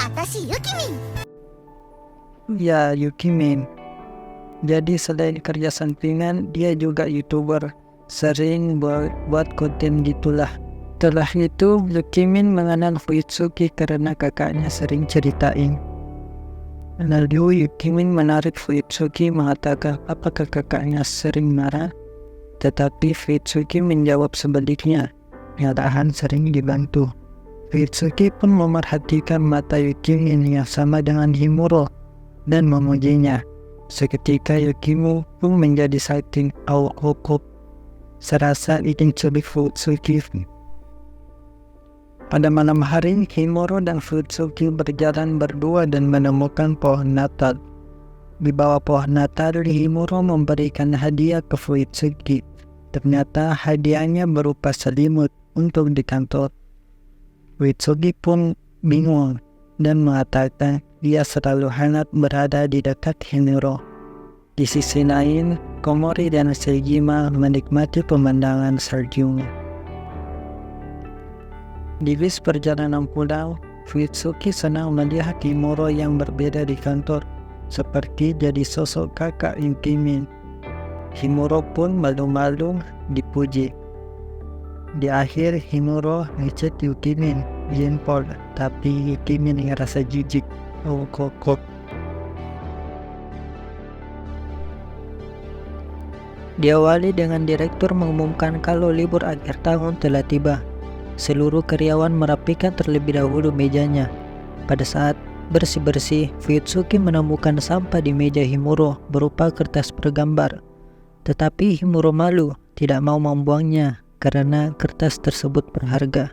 S2: 私ゆきみん
S1: ya Yukimin. Jadi selain kerja sampingan, dia juga YouTuber. Sering buat konten gitulah. Setelah itu, Yukimin mengenal Fuyutsuki karena kakaknya sering ceritain. Lalu Yukimin menarik Fuyutsuki mengatakan apakah kakaknya sering marah. Tetapi Fuyutsuki menjawab sebaliknya, Nyatahan sering dibantu. Fuyutsuki pun memerhatikan mata Yukimin yang sama dengan Himuro dan memujinya. Seketika Yukimu pun menjadi salting awok-awok, serasa ingin culik Fuyutsuki. Pada malam hari, Himuro dan Fuyutsuki berjalan berdua dan menemukan pohon Natal. Di bawah pohon Natal, Himuro memberikan hadiah ke Fuyutsuki. Ternyata hadiahnya berupa selimut untuk di kantor. Fuyutsuki pun bingung dan mengatakan dia selalu hangat berada di dekat Himuro. Di sisi lain, Komori dan Seijima menikmati pemandangan salju. Di bis perjalanan pulang, Fuyutsuki senang melihat Himuro yang berbeda di kantor, seperti jadi sosok kakak Yukimin. Himuro pun malu-malu dipuji. Di akhir, Himuro ngechat Yukimin jempol, tapi Yukimin ngerasa jijik. Kok. Diawali dengan direktur mengumumkan kalau libur akhir tahun telah tiba. Seluruh karyawan merapikan terlebih dahulu mejanya. Pada saat bersih-bersih, Fuyutsuki menemukan sampah di meja Himuro berupa kertas bergambar. Tetapi Himuro malu, tidak mau membuangnya karena kertas tersebut berharga.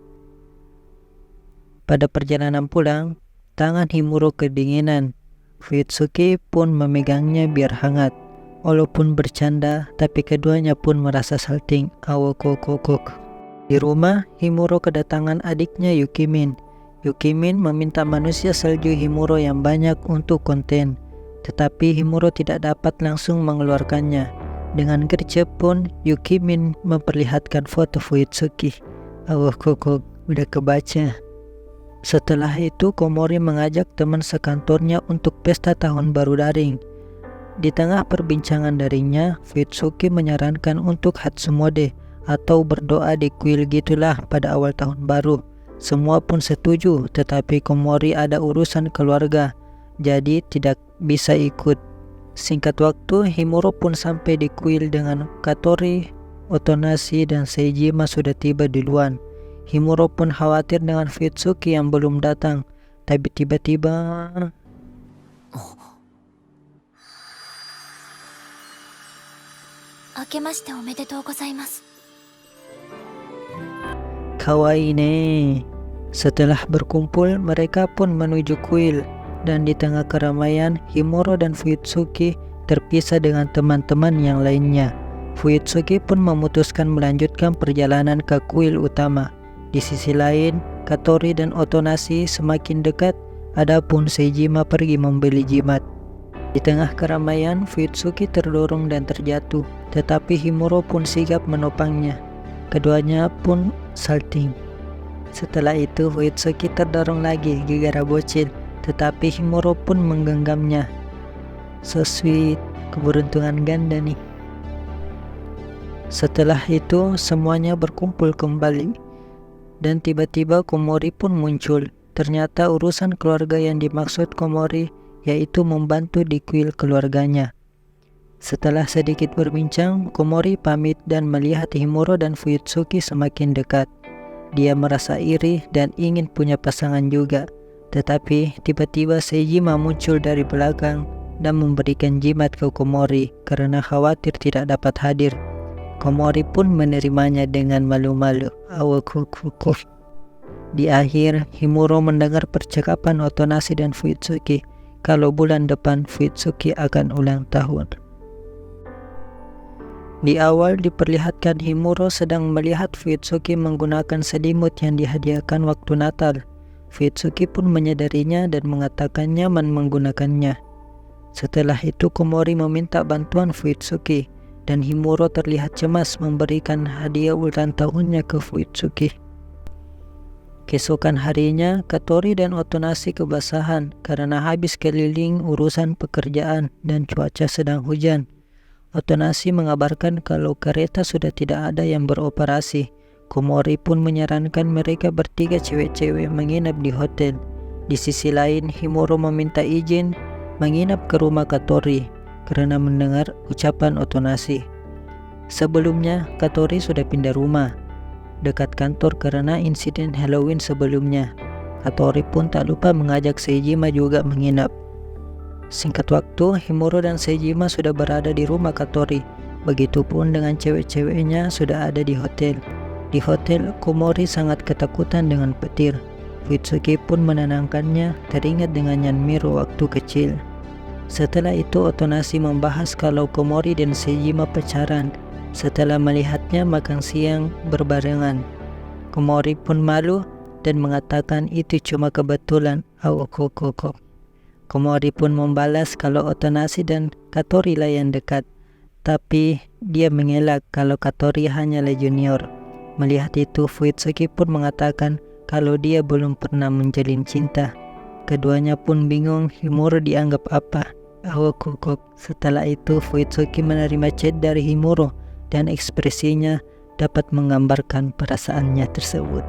S1: Pada perjalanan pulang, tangan Himuro kedinginan. Fuyutsuki pun memegangnya biar hangat. Walaupun bercanda, tapi keduanya pun merasa salting awok-awok. Di rumah, Himuro kedatangan adiknya Yukimin. Yukimin meminta manusia salju Himuro yang banyak untuk konten, tetapi Himuro tidak dapat langsung mengeluarkannya. Dengan gercep pun, Yukimin memperlihatkan foto Fuyutsuki. Awok-awok, udah kebaca. Setelah itu, Komori mengajak teman sekantornya untuk pesta tahun baru daring. Di tengah perbincangan daringnya, Fuyutsuki menyarankan untuk Hatsumode atau berdoa di kuil gitulah pada awal tahun baru. Semua pun setuju, tetapi Komori ada urusan keluarga, jadi tidak bisa ikut. Singkat waktu, Himuro pun sampai di kuil dengan Katori, Otonashi, dan Seijima sudah tiba duluan. Himuro pun khawatir dengan Fuyutsuki yang belum datang, tapi tiba-tiba...
S2: Akemashite omedetou gozaimasu.
S1: Kawaii ne. Setelah berkumpul, mereka pun menuju kuil, dan di tengah keramaian, Himuro dan Fuyutsuki terpisah dengan teman-teman yang lainnya. Fuyutsuki pun memutuskan melanjutkan perjalanan ke kuil utama. Di sisi lain, Katori dan Otonashi semakin dekat, adapun Seijima pergi membeli jimat. Di tengah keramaian, Fuyutsuki terdorong dan terjatuh, tetapi Himuro pun sigap menopangnya. Keduanya pun salting. Setelah itu, Fuyutsuki terdorong lagi gara-gara bocil, tetapi Himuro pun menggenggamnya. So sweet, keberuntungan ganda nih. Setelah itu, semuanya berkumpul kembali. Dan tiba-tiba Komori pun muncul. Ternyata urusan keluarga yang dimaksud Komori yaitu membantu di kuil keluarganya. Setelah sedikit berbincang, Komori pamit dan melihat Himuro dan Fuyutsuki semakin dekat. Dia merasa iri dan ingin punya pasangan juga. Tetapi tiba-tiba Seijima muncul dari belakang dan memberikan jimat ke Komori karena khawatir tidak dapat hadir. Komori pun menerimanya dengan malu-malu. Awok. Di akhir, Himuro mendengar percakapan Otonashi dan Fuyutsuki kalau bulan depan Fuyutsuki akan ulang tahun. Di awal diperlihatkan Himuro sedang melihat Fuyutsuki menggunakan selimut yang dihadiahkan waktu Natal. Fuyutsuki pun menyadarinya dan mengatakan nyaman menggunakannya. Setelah itu Komori meminta bantuan Fuyutsuki dan Himuro terlihat cemas memberikan hadiah ulang tahunnya ke Fuyutsuki. Keesokan harinya, Katori dan Otonashi kebasahan karena habis keliling urusan pekerjaan dan cuaca sedang hujan. Otonashi mengabarkan kalau kereta sudah tidak ada yang beroperasi. Komori pun menyarankan mereka bertiga cewek-cewek menginap di hotel. Di sisi lain, Himuro meminta izin menginap ke rumah Katori karena mendengar ucapan Otonashi. Sebelumnya, Katori sudah pindah rumah dekat kantor karena insiden Halloween sebelumnya. Katori pun tak lupa mengajak Seijima juga menginap. Singkat waktu, Himuro dan Seijima sudah berada di rumah Katori. Begitupun dengan cewek-ceweknya sudah ada di hotel. Di hotel, Komori sangat ketakutan dengan petir. Fuyutsuki pun menenangkannya, teringat dengan Nyanmiro waktu kecil. Setelah itu Otonashi membahas kalau Komori dan Seijima pacaran setelah melihatnya makan siang berbarengan. Komori pun malu dan mengatakan itu cuma kebetulan. Komori pun membalas kalau Otonashi dan Katori lah yang dekat, tapi dia mengelak kalau Katori hanyalah junior. Melihat itu, Fuyutsuki pun mengatakan kalau dia belum pernah menjalin cinta. Keduanya pun bingung Himuro dianggap apa. Setelah itu Fuyutsuki menerima chat dari Himuro dan ekspresinya dapat menggambarkan perasaannya tersebut.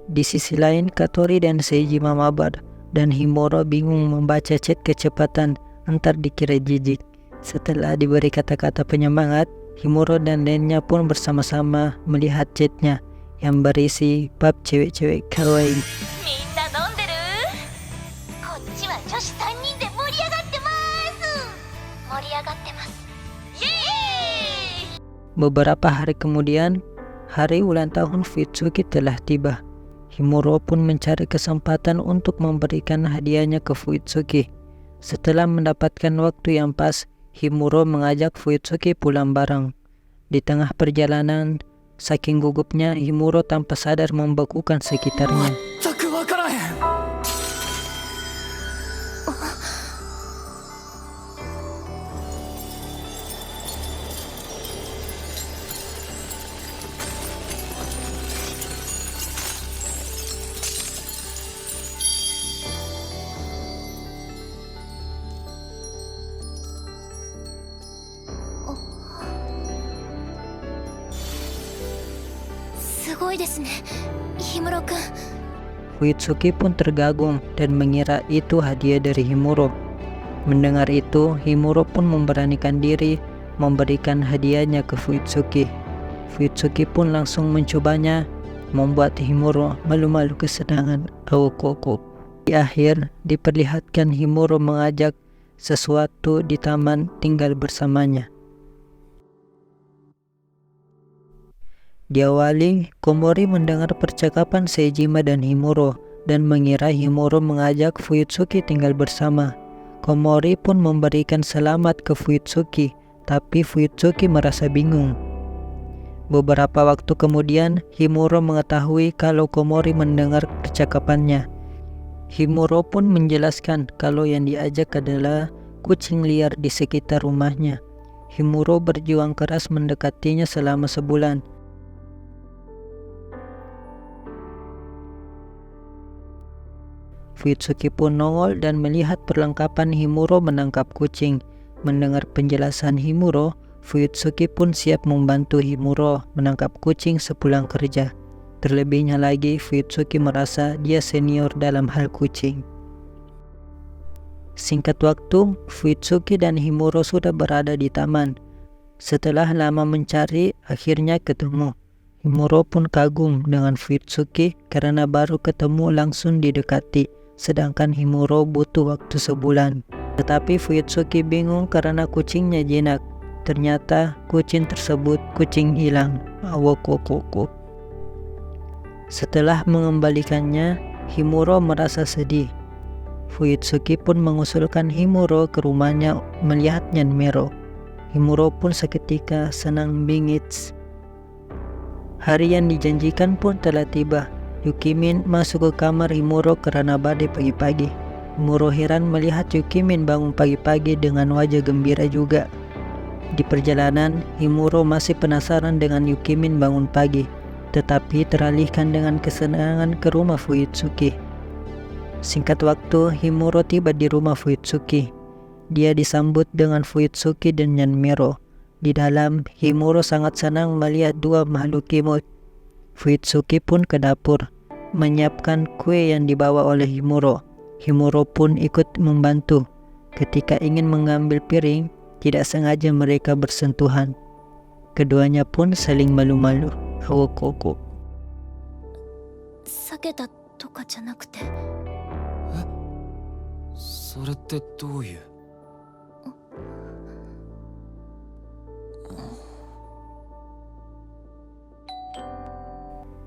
S1: Di sisi lain, Katori dan Seijima mabar dan Himuro bingung membaca chat kecepatan, entar dikira jijik. Setelah diberi kata-kata penyemangat, Himuro dan lainnya pun bersama-sama melihat chatnya yang berisi bab cewek-cewek kawaii. Beberapa hari kemudian, hari ulang tahun Fuyutsuki telah tiba. Himuro pun mencari kesempatan untuk memberikan hadiahnya ke Fuyutsuki. Setelah mendapatkan waktu yang pas, Himuro mengajak Fuyutsuki pulang bareng. Di tengah perjalanan, saking gugupnya, Himuro tanpa sadar membekukan sekitarnya. Fuyutsuki pun tergagum dan mengira itu hadiah dari Himuro. Mendengar itu, Himuro pun memberanikan diri memberikan hadiahnya ke Fuyutsuki. Fuyutsuki pun langsung mencobanya, membuat Himuro malu-malu kesenangan. Di akhir, diperlihatkan Himuro mengajak sesuatu di taman tinggal bersamanya. Diawali, Komori mendengar percakapan Seijima dan Himuro dan mengira Himuro mengajak Fuyutsuki tinggal bersama. Komori pun memberikan selamat ke Fuyutsuki, tapi Fuyutsuki merasa bingung. Beberapa waktu kemudian, Himuro mengetahui kalau Komori mendengar percakapannya. Himuro pun menjelaskan kalau yang diajak adalah kucing liar di sekitar rumahnya. Himuro berjuang keras mendekatinya selama sebulan. Fuyutsuki pun nongol dan melihat perlengkapan Himuro menangkap kucing. Mendengar penjelasan Himuro, Fuyutsuki pun siap membantu Himuro menangkap kucing sepulang kerja. Terlebihnya lagi, Fuyutsuki merasa dia senior dalam hal kucing. Singkat waktu, Fuyutsuki dan Himuro sudah berada di taman. Setelah lama mencari, akhirnya ketemu. Himuro pun kagum dengan Fuyutsuki karena baru ketemu langsung didekati, sedangkan Himuro butuh waktu sebulan. Tetapi Fuyutsuki bingung karena kucingnya jinak. Ternyata kucing tersebut kucing hilang. Setelah mengembalikannya, Himuro merasa sedih. Fuyutsuki pun mengusulkan Himuro ke rumahnya melihat Nyanmiro. Himuro pun seketika senang bingits. Hari yang dijanjikan pun telah tiba. Yukimin masuk ke kamar Himuro karena badai pagi-pagi. Himuro heran melihat Yukimin bangun pagi-pagi dengan wajah gembira juga. Di perjalanan, Himuro masih penasaran dengan Yukimin bangun pagi, tetapi teralihkan dengan kesenangan ke rumah Fuyutsuki. Singkat waktu, Himuro tiba di rumah Fuyutsuki. Dia disambut dengan Fuyutsuki dan Yanmero. Di dalam, Himuro sangat senang melihat dua makhluk imut. Fuyutsuki pun ke dapur, menyiapkan kue yang dibawa oleh Himuro. Himuro pun ikut membantu. Ketika ingin mengambil piring, tidak sengaja mereka bersentuhan. Keduanya pun saling malu-malu. Koko.
S2: 避けたとかじゃなくて、
S3: それってどういう。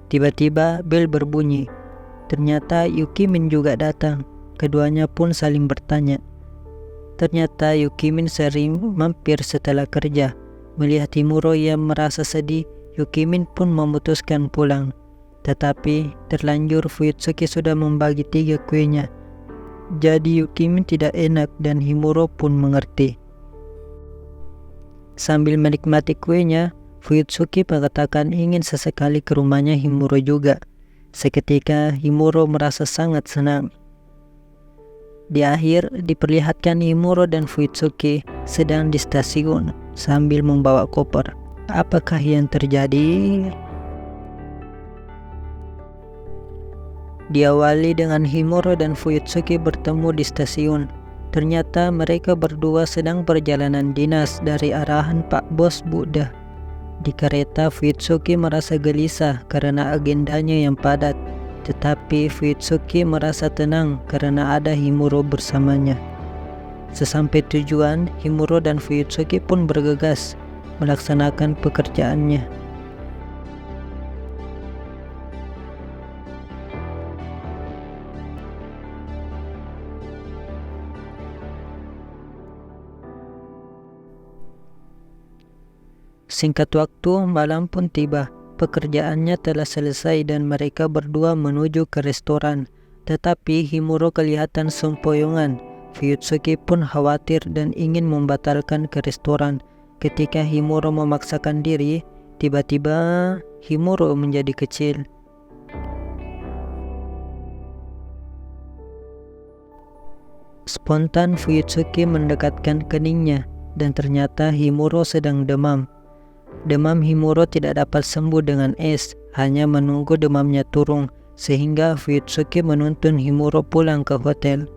S1: Tiba-tiba bel berbunyi. Ternyata Yukimin juga datang. Keduanya pun saling bertanya. Ternyata Yukimin sering mampir setelah kerja. Melihat Himuro yang merasa sedih, Yukimin pun memutuskan pulang. Tetapi terlanjur Fuyutsuki sudah membagi 3 kuenya. Jadi Yukimin tidak enak dan Himuro pun mengerti. Sambil menikmati kuenya, Fuyutsuki mengatakan ingin sesekali ke rumahnya Himuro juga. Seketika Himuro merasa sangat senang. Di akhir diperlihatkan Himuro dan Fuyutsuki sedang di stasiun sambil membawa koper. Apakah yang terjadi? Diawali dengan Himuro dan Fuyutsuki bertemu di stasiun. Ternyata mereka berdua sedang perjalanan dinas dari arahan Pak Bos Buddha. Di kereta, Fuyutsuki merasa gelisah karena agendanya yang padat, tetapi Fuyutsuki merasa tenang karena ada Himuro bersamanya. Sesampai tujuan, Himuro dan Fuyutsuki pun bergegas melaksanakan pekerjaannya. Singkat waktu, malam pun tiba. Pekerjaannya telah selesai dan mereka berdua menuju ke restoran. Tetapi Himuro kelihatan sempoyongan. Fuyutsuki pun khawatir dan ingin membatalkan ke restoran. Ketika Himuro memaksakan diri, tiba-tiba Himuro menjadi kecil. Spontan Fuyutsuki mendekatkan keningnya dan ternyata Himuro sedang demam. Demam Himuro tidak dapat sembuh dengan es, hanya menunggu demamnya turun, sehingga Fuyutsuki menuntun Himuro pulang ke hotel.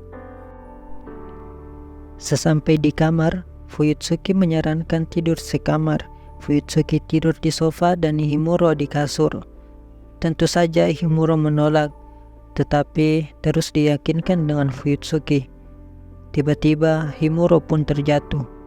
S1: Sesampai di kamar, Fuyutsuki menyarankan tidur sekamar. Fuyutsuki tidur di sofa dan Himuro di kasur. Tentu saja Himuro menolak, tetapi terus diyakinkan dengan Fuyutsuki. Tiba-tiba Himuro pun terjatuh.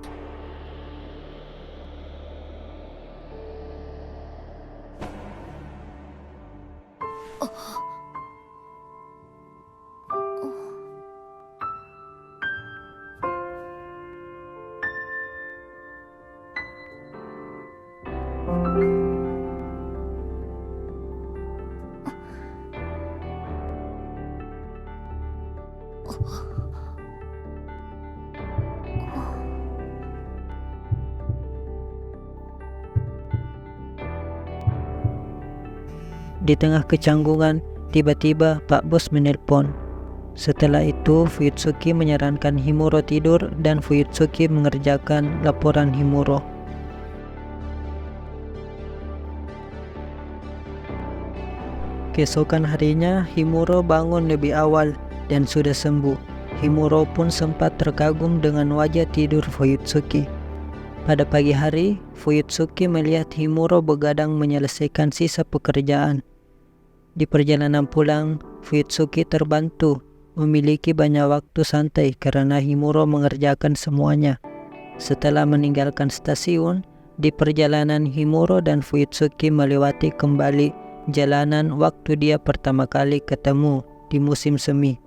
S1: Di tengah kecanggungan, tiba-tiba Pak Bos menelpon. Setelah itu, Fuyutsuki menyarankan Himuro tidur dan Fuyutsuki mengerjakan laporan Himuro. Keesokan harinya, Himuro bangun lebih awal dan sudah sembuh. Himuro pun sempat terkagum dengan wajah tidur Fuyutsuki. Pada pagi hari, Fuyutsuki melihat Himuro begadang menyelesaikan sisa pekerjaan. Di perjalanan pulang, Fuyutsuki terbantu memiliki banyak waktu santai karena Himuro mengerjakan semuanya. Setelah meninggalkan stasiun, di perjalanan Himuro dan Fuyutsuki melewati kembali jalanan waktu dia pertama kali ketemu di musim semi.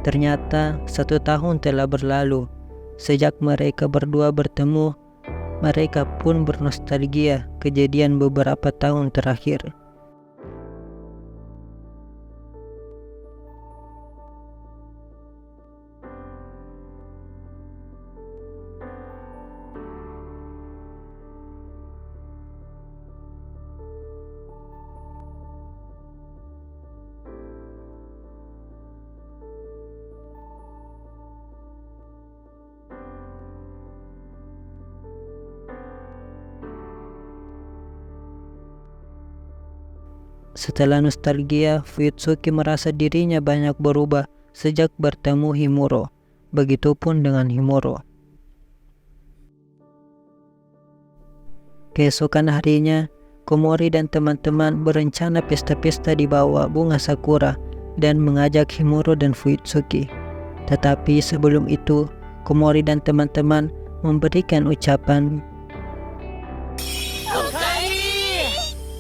S1: Ternyata 1 tahun telah berlalu. Sejak mereka berdua bertemu, mereka pun bernostalgia kejadian beberapa tahun terakhir. Setelah nostalgia, Fuyutsuki merasa dirinya banyak berubah sejak bertemu Himuro. Begitupun dengan Himuro. Keesokan harinya, Komori dan teman-teman berencana pesta-pesta di bawah bunga sakura dan mengajak Himuro dan Fuyutsuki. Tetapi sebelum itu, Komori dan teman-teman memberikan ucapan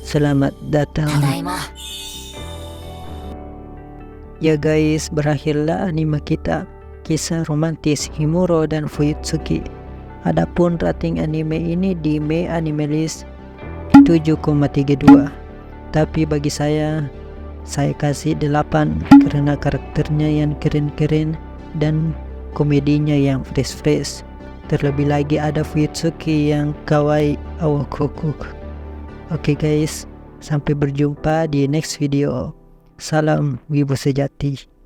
S1: selamat datang. Ya guys, berakhirlah anime kita, kisah romantis Himuro dan Fuyutsuki. Adapun rating anime ini di May Anime List 7,32. Tapi bagi saya kasih 8 karena karakternya yang keren-keren dan komedinya yang fresh-fresh. Terlebih lagi ada Fuyutsuki yang kawaii awakokok. Oke guys, sampai berjumpa di next video. Salam wibu sejati.